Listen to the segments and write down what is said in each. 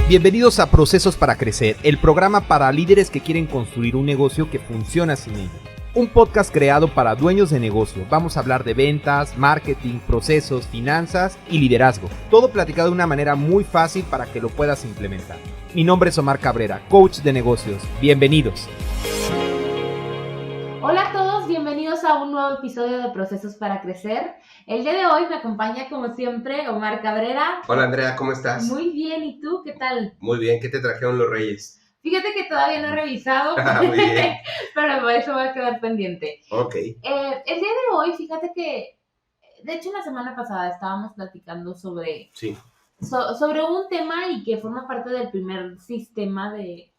Bienvenidos a Procesos para Crecer, el programa para líderes que quieren construir un negocio que funciona sin ellos. Un podcast creado para dueños de negocio. Vamos a hablar de ventas, marketing, procesos, finanzas y liderazgo. Todo platicado de una manera muy fácil para que lo puedas implementar. Mi nombre es Omar Cabrera, coach de negocios. Bienvenidos. Hola a todos, bienvenidos a un nuevo episodio de Procesos para Crecer. El día de hoy me acompaña, como siempre, Omar Cabrera. Hola Andrea, ¿cómo estás? Muy bien, ¿y tú qué tal? Muy bien, ¿qué te trajeron los Reyes? Fíjate que todavía no he revisado, Muy bien. pero eso va a quedar pendiente. Ok. El día de hoy, fíjate que, de hecho, la semana pasada estábamos platicando sobre un tema y que forma parte del primer sistema de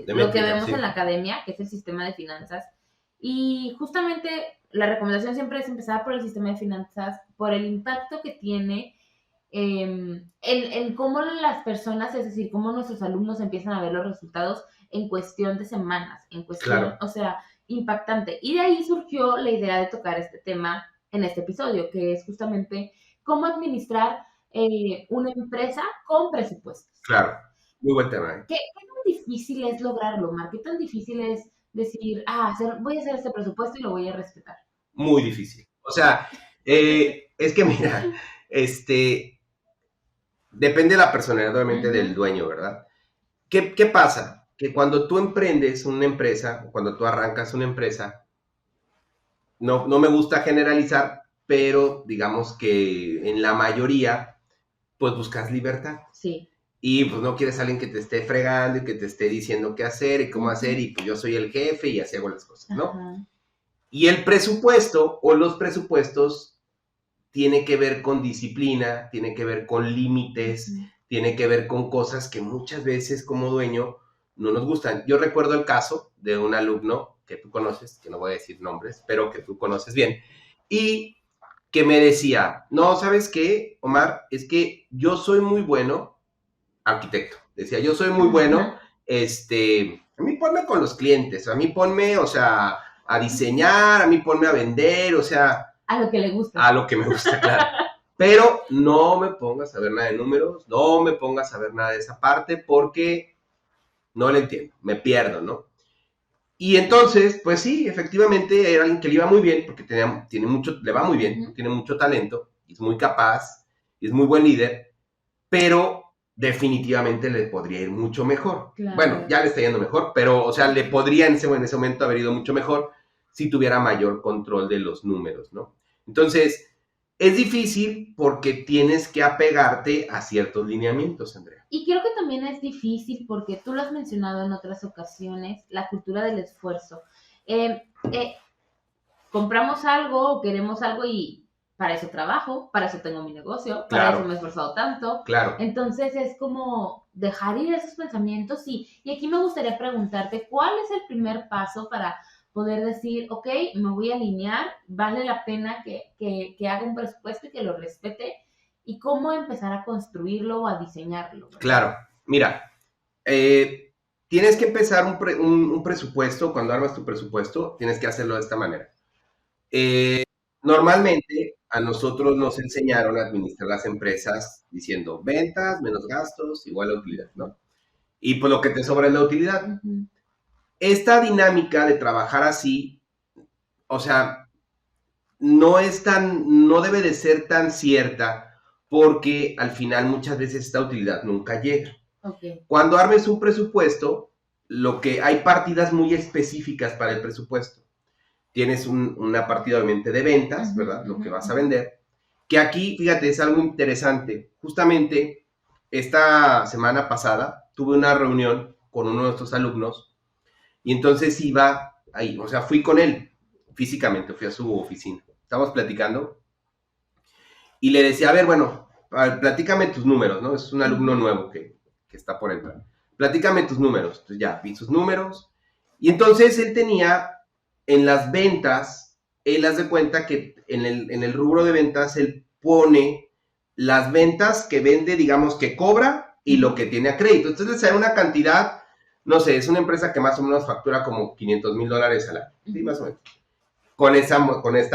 lo que vemos en la academia, que es el sistema de finanzas. Y justamente la recomendación siempre es empezar por el sistema de finanzas, por el impacto que tiene en cómo las personas, es decir, cómo nuestros alumnos empiezan a ver los resultados en cuestión de semanas, o sea, impactante. Y de ahí surgió la idea de tocar este tema en este episodio, que es justamente cómo administrar una empresa con presupuestos. Claro, muy buen tema. ¿Qué tan difícil es lograrlo, Mar? ¿Qué tan difícil es decir, voy a hacer este presupuesto y lo voy a respetar? Muy difícil. O sea, es que mira, depende de la personalidad, obviamente, del dueño, ¿verdad? ¿Qué pasa? Que cuando tú emprendes una empresa, cuando tú arrancas una empresa, no me gusta generalizar, pero digamos que en la mayoría, pues buscas libertad. Sí. Y pues no quieres a alguien que te esté fregando y que te esté diciendo qué hacer y cómo hacer, y pues yo soy el jefe y así hago las cosas, ¿no? Ajá. Y el presupuesto o los presupuestos tiene que ver con disciplina, tiene que ver con límites, tiene que ver con cosas que muchas veces como dueño no nos gustan. Yo recuerdo el caso de un alumno que tú conoces, que no voy a decir nombres, pero que tú conoces bien, y que me decía, no, ¿sabes qué, Omar? Es que yo soy muy bueno arquitecto. Decía, yo soy muy bueno, a mí ponme con los clientes, a mí ponme, o sea, a diseñar, a mí ponme a vender, o sea... A lo que le gusta. A lo que me gusta, claro. Pero no me pongas a ver nada de números, no me pongas a ver nada de esa parte porque no le entiendo, me pierdo, ¿no? Y entonces, pues sí, efectivamente era alguien que le iba muy bien porque le va muy bien, tiene mucho talento, es muy capaz, es muy buen líder, pero definitivamente le podría ir mucho mejor. Claro. Bueno, ya le está yendo mejor, pero, o sea, le podría en ese momento haber ido mucho mejor si tuviera mayor control de los números, ¿no? Entonces, es difícil porque tienes que apegarte a ciertos lineamientos, Andrea. Y creo que también es difícil porque tú lo has mencionado en otras ocasiones, la cultura del esfuerzo. Compramos algo o queremos algo y para eso trabajo, para eso tengo mi negocio, para eso me he esforzado tanto. Claro. Entonces es como dejar ir esos pensamientos y aquí me gustaría preguntarte, ¿cuál es el primer paso para poder decir, ok, me voy a alinear, vale la pena que haga un presupuesto y que lo respete? ¿Y cómo empezar a construirlo o a diseñarlo? ¿Verdad? Claro, mira, tienes que empezar un presupuesto. Cuando armas tu presupuesto, tienes que hacerlo de esta manera. Normalmente a nosotros nos enseñaron a administrar las empresas diciendo ventas menos gastos igual a utilidad, ¿no? Y pues lo que te sobra es la utilidad. Esta dinámica de trabajar así, o sea, no debe de ser tan cierta porque al final muchas veces esta utilidad nunca llega. Okay. Cuando armes un presupuesto, hay partidas muy específicas para el presupuesto. Tienes una partida obviamente de ventas, ¿verdad? Lo que vas a vender. Que aquí, fíjate, es algo interesante. Justamente esta semana pasada tuve una reunión con uno de nuestros alumnos y entonces iba ahí, o sea, fui con él físicamente, fui a su oficina. Estábamos platicando y le decía, a ver, bueno, platícame tus números, ¿no? Es un alumno nuevo que está por entrar. Platícame tus números. Entonces ya vi sus números y entonces él tenía en las ventas, él hace cuenta que en el rubro de ventas, él pone las ventas que vende, digamos, que cobra y lo que tiene a crédito. Entonces le sale una cantidad, no sé, es una empresa que más o menos factura como $500,000 al año. Sí, más o menos. Con esta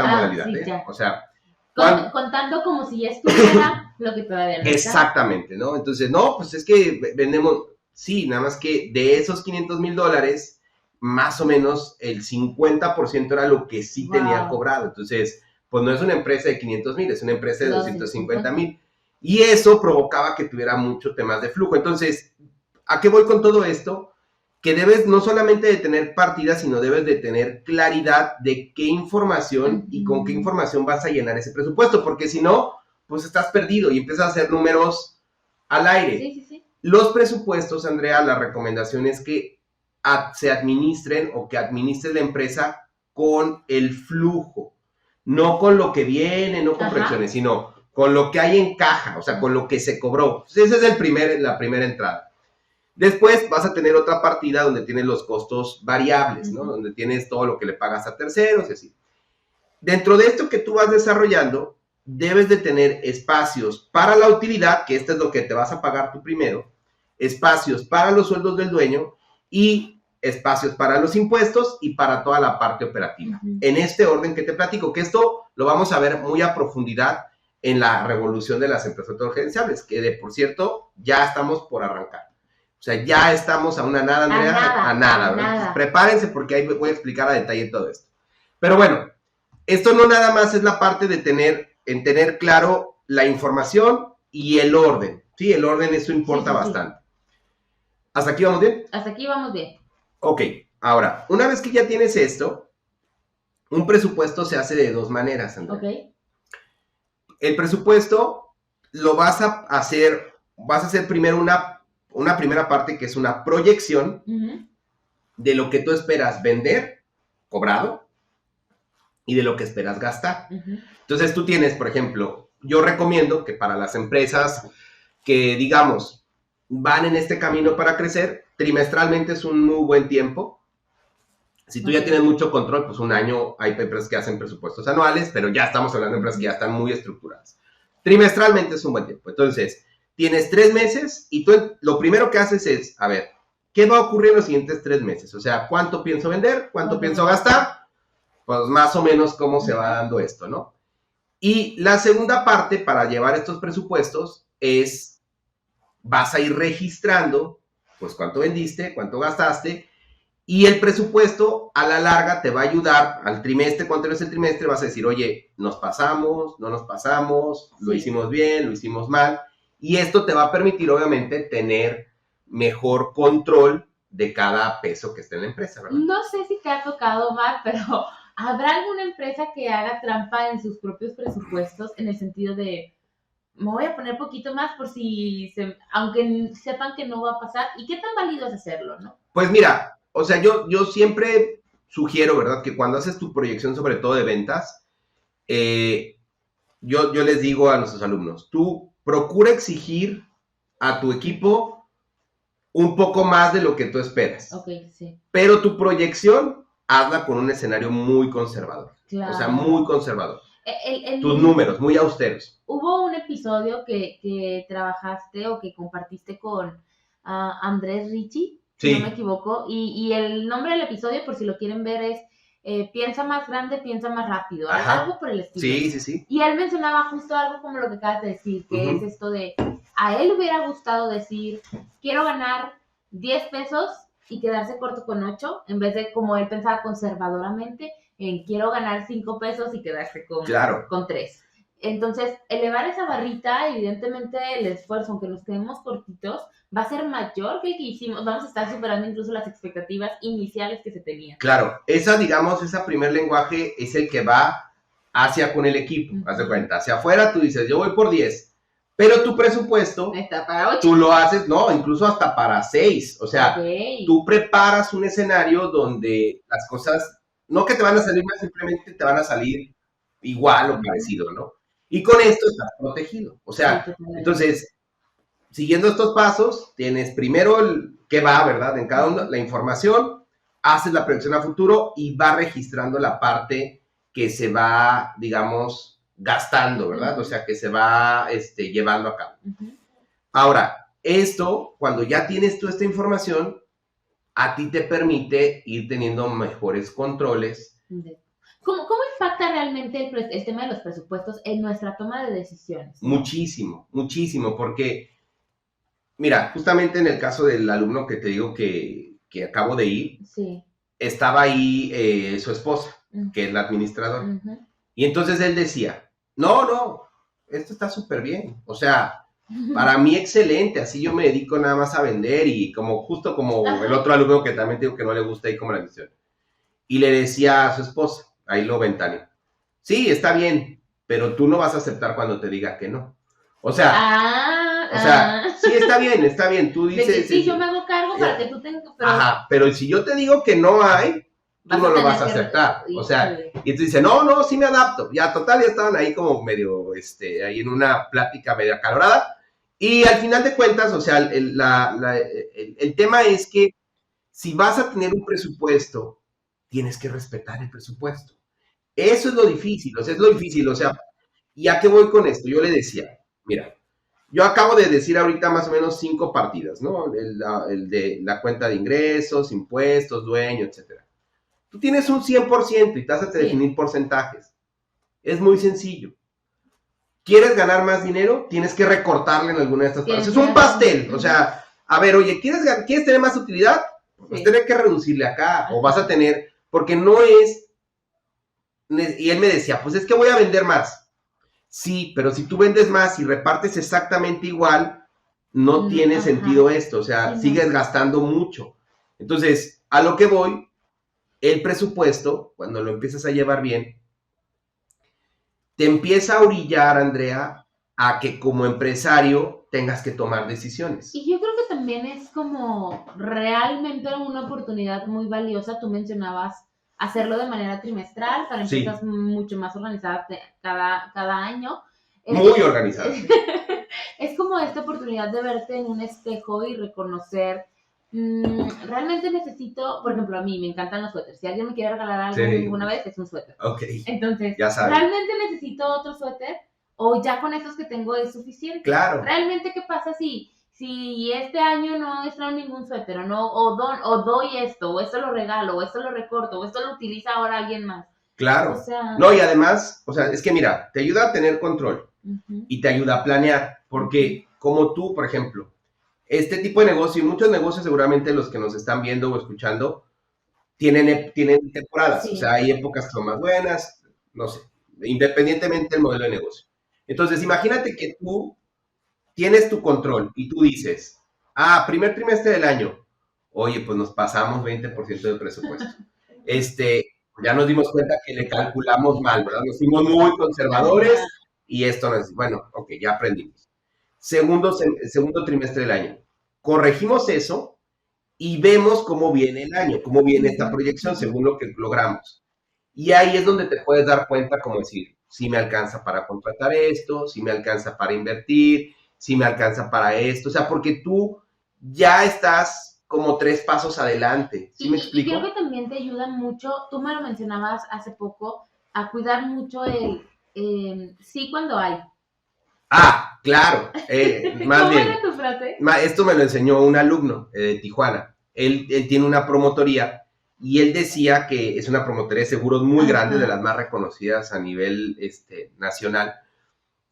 modalidad, sí, ¿eh? O sea, Contando como si ya estuviera lo que todavía no está. Exactamente, ¿no? Entonces, no, pues es que vendemos, sí, nada más que de esos $500,000, más o menos el 50% era lo que sí tenía cobrado. Entonces, pues no es una empresa de 500,000, es una empresa de 250,000. Y eso provocaba que tuviera mucho temas de flujo. Entonces, ¿a qué voy con todo esto? Que debes no solamente de tener partidas, sino debes de tener claridad de qué información y con qué información vas a llenar ese presupuesto, porque si no, pues estás perdido y empiezas a hacer números al aire. Sí. Los presupuestos, Andrea, la recomendación es que se administren o que administres la empresa con el flujo, no con lo que viene, no con proyecciones, sino con lo que hay en caja, o sea, con lo que se cobró. Entonces, esa es la primera entrada. Después vas a tener otra partida donde tienes los costos variables, ¿no? Donde tienes todo lo que le pagas a terceros y así. Dentro de esto que tú vas desarrollando, debes de tener espacios para la utilidad, que esto es lo que te vas a pagar tú primero, espacios para los sueldos del dueño y espacios para los impuestos y para toda la parte operativa. En este orden que te platico, que esto lo vamos a ver muy a profundidad en la revolución de las empresas autogerenciables, que por cierto, ya estamos por arrancar. O sea, ya estamos a una nada, Andrea, a nada. Entonces, prepárense porque ahí voy a explicar a detalle todo esto. Pero bueno, esto no nada más es la parte de tener claro la información y el orden. Sí, el orden, eso importa bastante. ¿Hasta aquí vamos bien? Hasta aquí vamos bien. Ok, ahora, una vez que ya tienes esto, un presupuesto se hace de dos maneras, Andrea. Ok. El presupuesto lo vas a hacer primero una primera parte que es una proyección de lo que tú esperas vender, cobrado, y de lo que esperas gastar. Entonces tú tienes, por ejemplo, yo recomiendo que para las empresas que, digamos, van en este camino para crecer, trimestralmente es un muy buen tiempo. Si tú ya tienes mucho control, pues un año, hay empresas que hacen presupuestos anuales, pero ya estamos hablando de empresas que ya están muy estructuradas. Trimestralmente es un buen tiempo. Entonces, tienes 3 meses y tú lo primero que haces es, a ver, ¿qué va a ocurrir en los siguientes 3 meses? O sea, ¿cuánto pienso vender? ¿Cuánto pienso gastar? Pues más o menos cómo se va dando esto, ¿no? Y la segunda parte para llevar estos presupuestos es, vas a ir registrando, pues cuánto vendiste, cuánto gastaste, y el presupuesto a la larga te va a ayudar al trimestre, cuando es el trimestre, vas a decir, oye, nos pasamos, no nos pasamos, lo hicimos bien, lo hicimos mal. Y esto te va a permitir, obviamente, tener mejor control de cada peso que esté en la empresa, ¿verdad? No sé si te ha tocado, Omar, pero ¿habrá alguna empresa que haga trampa en sus propios presupuestos en el sentido de, me voy a poner poquito más por si, aunque sepan que no va a pasar? ¿Y qué tan válido es hacerlo, no? Pues mira, o sea, yo siempre sugiero, ¿verdad? Que cuando haces tu proyección, sobre todo de ventas, yo les digo a nuestros alumnos, tú procura exigir a tu equipo un poco más de lo que tú esperas. Ok, sí. Pero tu proyección, hazla con un escenario muy conservador. Claro. O sea, muy conservador. Tus números, muy austeros. Hubo un episodio que trabajaste o que compartiste con Andrés Ricci, si no me equivoco, y el nombre del episodio, por si lo quieren ver, es piensa más grande, piensa más rápido, algo por el estilo. Sí. Y él mencionaba justo algo como lo que acabas de decir, que es esto de, a él le hubiera gustado decir, quiero ganar 10 pesos y quedarse corto con 8, en vez de como él pensaba conservadoramente, en quiero ganar 5 pesos y quedarse con 3. Entonces, elevar esa barrita, evidentemente el esfuerzo, aunque nos quedemos cortitos, va a ser mayor que el que hicimos. Vamos a estar superando incluso las expectativas iniciales que se tenían. Claro, ese primer lenguaje es el que va hacia con el equipo, haz de cuenta. Hacia afuera tú dices, yo voy por 10, pero tu presupuesto está para 8. Tú lo haces, no, incluso hasta para 6. O sea, tú preparas un escenario donde las cosas, no que te van a salir mal, simplemente te van a salir igual o parecido, ¿no? Y con esto estás protegido. O sea, entonces, siguiendo estos pasos, tienes primero qué va, ¿verdad? En cada uno, la información, haces la proyección a futuro y va registrando la parte que se va, digamos, gastando, ¿verdad? O sea, que se va llevando a cabo. Ahora, esto, cuando ya tienes toda esta información, a ti te permite ir teniendo mejores controles ¿Cómo impacta realmente el tema de los presupuestos en nuestra toma de decisiones? Muchísimo, muchísimo, porque, mira, justamente en el caso del alumno que te digo que acabo de ir, sí. Estaba ahí su esposa, que es la administradora. Y entonces él decía, no, esto está súper bien. O sea, para mí excelente, así yo me dedico nada más a vender y justo como el otro alumno que también digo que no le gusta ahí como la misión. Y le decía a su esposa, ahí lo ventaneó, sí, está bien, pero tú no vas a aceptar cuando te diga que no. O sea, sí, está bien, tú dices... Sí, yo me hago cargo para que tú tengas... Ajá, pero si yo te digo que no hay, tú no lo vas a aceptar. O sea, y tú dices, no, sí me adapto. Ya, total, ya estaban ahí como medio, ahí en una plática medio acalorada. Y al final de cuentas, o sea, el tema es que si vas a tener un presupuesto, tienes que respetar el presupuesto. Eso es lo difícil, o sea, ¿y a qué voy con esto? Yo le decía, mira, yo acabo de decir ahorita más o menos 5 partidas, ¿no? El de la cuenta de ingresos, impuestos, dueño, etc. Tú tienes un 100% y te vas a definir porcentajes. Es muy sencillo. ¿Quieres ganar más dinero? Tienes que recortarle en alguna de estas partes. Es un pastel. O sea, a ver, oye, ¿quieres tener más utilidad? Pues vas a tener que reducirle acá. O vas a tener, porque no es... Y él me decía, pues es que voy a vender más. Sí, pero si tú vendes más y repartes exactamente igual, no tiene sentido esto, o sea, sigues gastando mucho. Entonces, a lo que voy, el presupuesto, cuando lo empiezas a llevar bien, te empieza a orillar, Andrea, a que como empresario tengas que tomar decisiones. Y yo creo que también es como realmente una oportunidad muy valiosa. Tú mencionabas hacerlo de manera trimestral para empresas mucho más organizadas cada año. Muy organizadas. Es como esta oportunidad de verte en un espejo y reconocer, realmente necesito, por ejemplo, a mí me encantan los suéteres. Si alguien me quiere regalar algo alguna vez, es un suéter. Okay. Entonces, ¿realmente necesito otro suéter? ¿O ya con esos que tengo es suficiente? Claro. ¿Realmente qué pasa si este año no extraño ningún suéter o doy esto, o esto lo regalo, o esto lo recorto, o esto lo utiliza ahora alguien más? Claro. O sea, no, y además, o sea, es que mira, te ayuda a tener control y te ayuda a planear, porque como tú, por ejemplo, este tipo de negocio y muchos negocios seguramente los que nos están viendo o escuchando tienen temporadas, o sea, hay épocas que son más buenas, no sé, independientemente del modelo de negocio. Entonces, imagínate que tú tienes tu control y tú dices, primer trimestre del año, oye, pues nos pasamos 20% del presupuesto. Ya nos dimos cuenta que le calculamos mal, ¿verdad? Nos fuimos muy conservadores y esto no es, bueno, ok, ya aprendimos. Segundo trimestre del año, corregimos eso y vemos cómo viene el año, cómo viene esta proyección según lo que logramos. Y ahí es donde te puedes dar cuenta, como decir, si me alcanza para contratar esto, si me alcanza para invertir, si me alcanza para esto, o sea, porque tú ya estás como 3 pasos adelante, ¿sí me explico? Y creo que también te ayuda mucho, tú me lo mencionabas hace poco, a cuidar mucho el sí cuando hay. Claro, más ¿Cómo bien. era tu frase? Esto me lo enseñó un alumno de Tijuana. Él tiene una promotoría y él decía que es una promotoría de seguros muy grande, de las más reconocidas a nivel nacional.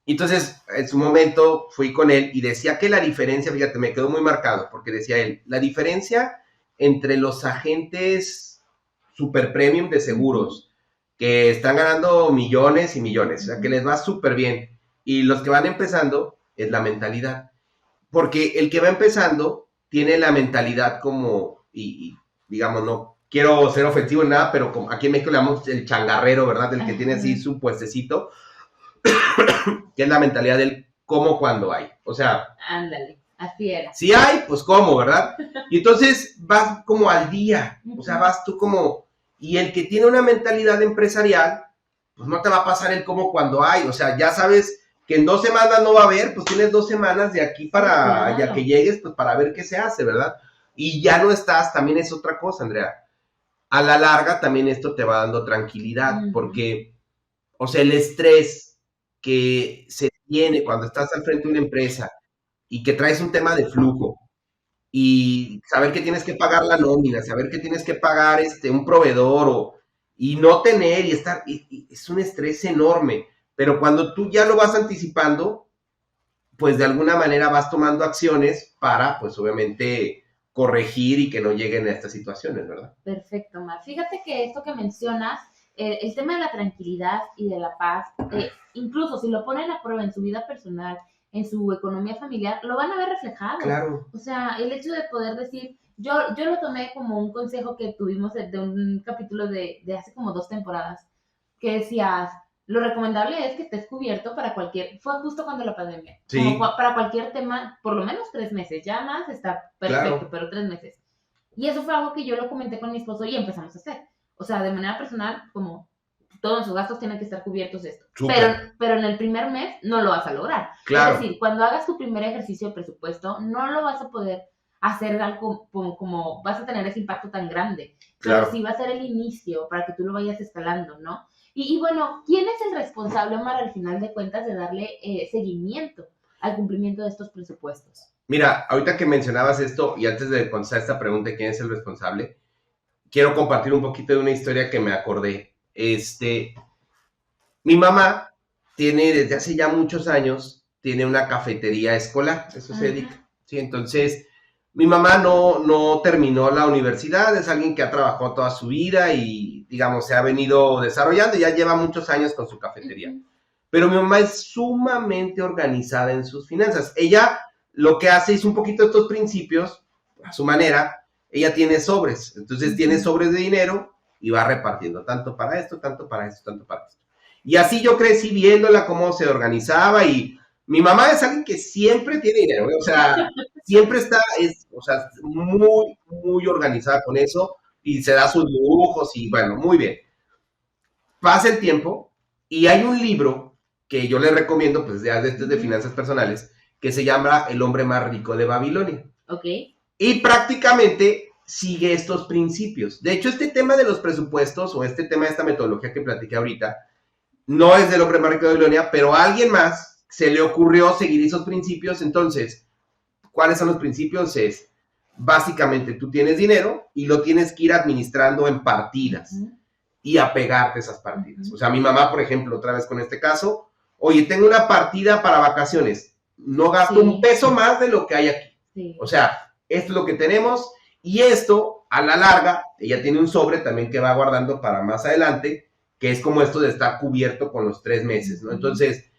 Entonces, en su momento fui con él y decía que la diferencia, fíjate, me quedó muy marcado, porque decía él, la diferencia entre los agentes super premium de seguros, que están ganando millones y millones, o sea, que les va súper bien, y los que van empezando, es la mentalidad. Porque el que va empezando tiene la mentalidad como, y digamos, no quiero ser ofensivo en nada, pero como aquí en México le llamamos el changarrero, ¿verdad? El que tiene así su puestecito, que es la mentalidad del cómo cuando hay. O sea... Ándale, así era. Si hay, pues cómo, ¿verdad? Y entonces vas como al día, o sea, vas tú como... Y el que tiene una mentalidad empresarial, pues no te va a pasar el cómo cuando hay, o sea, ya sabes que en 2 semanas no va a haber, pues tienes 2 semanas de aquí para ya que llegues, pues para ver qué se hace, ¿verdad? Y ya no estás, también es otra cosa, Andrea. A la larga también esto te va dando tranquilidad, porque, o sea, el estrés que se tiene cuando estás al frente de una empresa y que traes un tema de flujo y saber que tienes que pagar la nómina, saber que tienes que pagar un proveedor y no tener y estar, y es un estrés enorme, pero cuando tú ya lo vas anticipando, pues de alguna manera vas tomando acciones para, pues obviamente, corregir y que no lleguen a estas situaciones, ¿verdad? Perfecto, Mar. Fíjate que esto que mencionas, el tema de la tranquilidad y de la paz, incluso si lo ponen a prueba en su vida personal, en su economía familiar, lo van a ver reflejado. Claro. O sea, el hecho de poder decir, yo lo tomé como un consejo que tuvimos de un capítulo de hace como 2 temporadas, que decías, lo recomendable es que estés cubierto para fue justo cuando la pandemia, sí. como para cualquier tema, por lo menos 3 meses, ya más está perfecto, claro. Pero 3 meses. Y eso fue algo que yo lo comenté con mi esposo y empezamos a hacer. O sea, de manera personal, como todos sus gastos tienen que estar cubiertos esto. Pero en el primer mes no lo vas a lograr. Claro. Es decir, cuando hagas tu primer ejercicio de presupuesto, no lo vas a poder hacer algo como vas a tener ese impacto tan grande. Claro. Pero sí va a ser el inicio para que tú lo vayas escalando, ¿no? Y bueno, ¿quién es el responsable, Omar, al final de cuentas, de darle seguimiento al cumplimiento de estos presupuestos? Mira, ahorita que mencionabas esto y antes de contestar esta pregunta, ¿quién es el responsable? Quiero compartir un poquito de una historia que me acordé. Mi mamá tiene desde hace ya muchos años, tiene una cafetería escolar, eso se dedica. ¿Sí? Entonces, mi mamá no terminó la universidad, es alguien que ha trabajado toda su vida y, digamos, se ha venido desarrollando, ya lleva muchos años con su cafetería. Pero mi mamá es sumamente organizada en sus finanzas. Ella lo que hace es un poquito estos principios, a su manera, ella tiene sobres, entonces tiene sobres de dinero y va repartiendo tanto para esto, tanto para esto, tanto para esto. Y así yo crecí viéndola cómo se organizaba y mi mamá es alguien que siempre tiene dinero, o sea, siempre está, muy, muy organizada con eso y se da sus lujos y bueno, muy bien. Pasa el tiempo y hay un libro que yo le recomiendo, pues ya de finanzas personales, que se llama El hombre más rico de Babilonia. Ok. Y prácticamente sigue estos principios. De hecho, este tema de los presupuestos o este tema de esta metodología que platiqué ahorita, no es del hombre más rico de Babilonia, pero a alguien más se le ocurrió seguir esos principios. Entonces, ¿cuáles son los principios? Es, básicamente, tú tienes dinero y lo tienes que ir administrando en partidas y apegarte a esas partidas. O sea, mi mamá, por ejemplo, otra vez con este caso, oye, tengo una partida para vacaciones, no gasto un peso más de lo que hay aquí. Sí. O sea, esto es lo que tenemos y esto, a la larga, ella tiene un sobre también que va guardando para más adelante, que es como esto de estar cubierto con los 3 meses, ¿no? Entonces,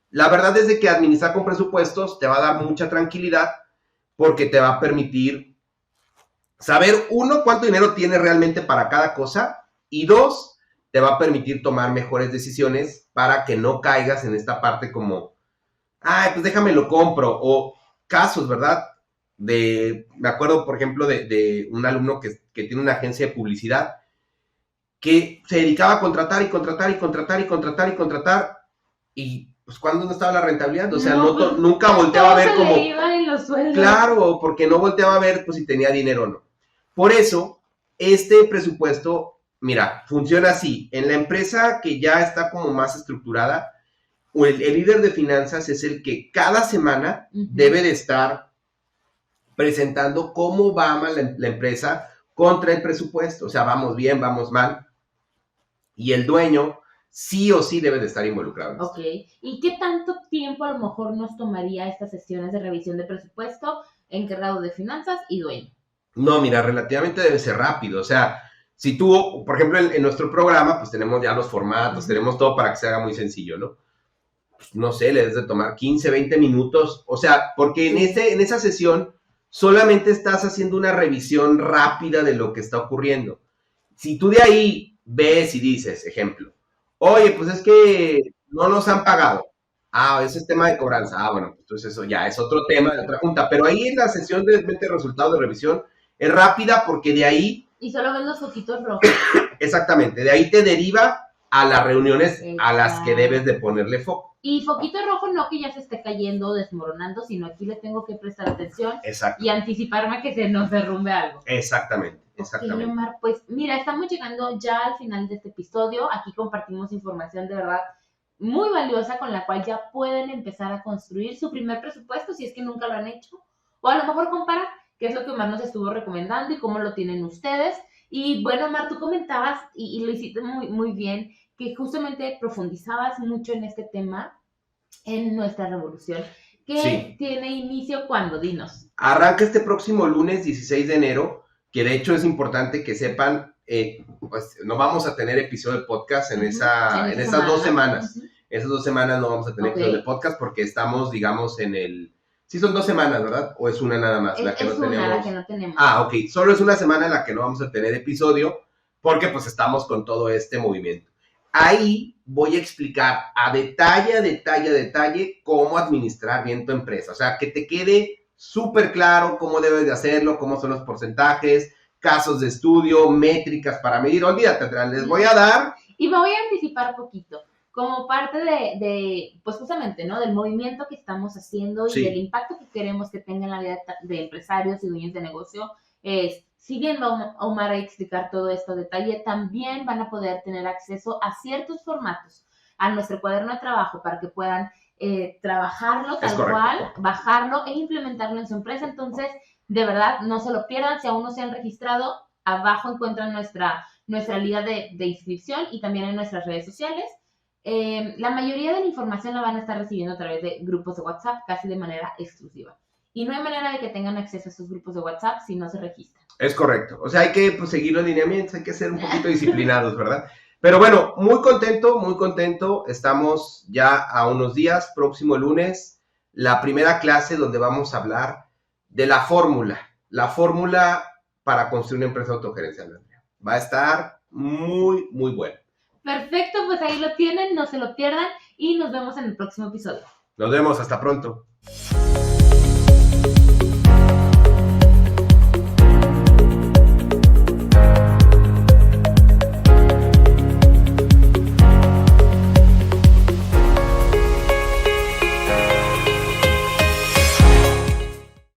la verdad es de que administrar con presupuestos te va a dar mucha tranquilidad porque te va a permitir saber, uno, cuánto dinero tienes realmente para cada cosa y 2, te va a permitir tomar mejores decisiones para que no caigas en esta parte como, ay, pues déjame lo compro, o casos, ¿verdad? Me acuerdo, por ejemplo, de un alumno que tiene una agencia de publicidad que se dedicaba a contratar y contratar y contratar y contratar y contratar y pues cuando no estaba la rentabilidad, o sea, nunca volteaba a ver como, claro, porque no volteaba a ver pues si tenía dinero o no. Por eso, este presupuesto, mira, funciona así, en la empresa que ya está como más estructurada, el líder de finanzas es el que cada semana debe de estar presentando cómo va la empresa contra el presupuesto. O sea, vamos bien, vamos mal. Y el dueño sí o sí debe de estar involucrado. Ok. ¿Y qué tanto tiempo a lo mejor nos tomaría estas sesiones de revisión de presupuesto, encargado de finanzas y dueño? No, mira, relativamente debe ser rápido. O sea, si tú, por ejemplo, en nuestro programa, pues tenemos ya los formatos, tenemos todo para que se haga muy sencillo, ¿no? No sé, le debes de tomar 15, 20 minutos. O sea, porque en esa sesión solamente estás haciendo una revisión rápida de lo que está ocurriendo. Si tú de ahí ves y dices, ejemplo, oye, pues es que no nos han pagado. Ah, ese es tema de cobranza. Ah, bueno, pues entonces eso ya es otro tema de otra junta. Pero ahí en la sesión de resultado de revisión es rápida porque de ahí... Y solo ves los foquitos rojos. Exactamente, de ahí te deriva a las reuniones a las que debes de ponerle foco. Y foquito rojo no que ya se esté cayendo o desmoronando, sino aquí le tengo que prestar atención. Exacto. Y anticiparme que se nos derrumbe algo. Exactamente. Okay, Omar, pues mira, estamos llegando ya al final de este episodio. Aquí compartimos información de verdad muy valiosa con la cual ya pueden empezar a construir su primer presupuesto si es que nunca lo han hecho. O a lo mejor comparar qué es lo que Omar nos estuvo recomendando y cómo lo tienen ustedes. Y bueno, Mar, tú comentabas, y lo hiciste muy, muy bien, que justamente profundizabas mucho en este tema, en nuestra revolución, que tiene inicio ¿cuándo? Dinos. Arranca este próximo lunes 16 de enero, que de hecho es importante que sepan, pues no vamos a tener episodio de podcast en esas 2 semanas. Esas 2 semanas no vamos a tener episodio de podcast porque estamos, digamos, en el... Sí son 2 semanas, ¿verdad? ¿O es una nada más? La que no tenemos. Ah, ok. Solo es una semana en la que no vamos a tener episodio porque pues estamos con todo este movimiento. Ahí voy a explicar a detalle cómo administrar bien tu empresa. O sea, que te quede súper claro cómo debes de hacerlo, cómo son los porcentajes, casos de estudio, métricas para medir. Olvídate, les voy a dar. Y me voy a anticipar poquito. Como parte pues justamente, ¿no? Del movimiento que estamos haciendo y del impacto que queremos que tenga en la vida de empresarios y dueños de negocio, si bien va Omar a explicar todo esto a detalle, también van a poder tener acceso a ciertos formatos, a nuestro cuaderno de trabajo para que puedan trabajarlo tal cual, bajarlo e implementarlo en su empresa. Entonces, de verdad, no se lo pierdan. Si aún no se han registrado, abajo encuentran nuestra liga de inscripción y también en nuestras redes sociales. La mayoría de la información la van a estar recibiendo a través de grupos de WhatsApp, casi de manera exclusiva. Y no hay manera de que tengan acceso a esos grupos de WhatsApp si no se registran. Es correcto. O sea, hay que seguir los lineamientos, hay que ser un poquito disciplinados, ¿verdad? Pero bueno, muy contento. Estamos ya a unos días, próximo lunes, la primera clase donde vamos a hablar de la fórmula para construir una empresa autogerencial, Andrea. Va a estar muy, muy bueno. Perfecto, pues ahí lo tienen, no se lo pierdan y nos vemos en el próximo episodio. Nos vemos, hasta pronto.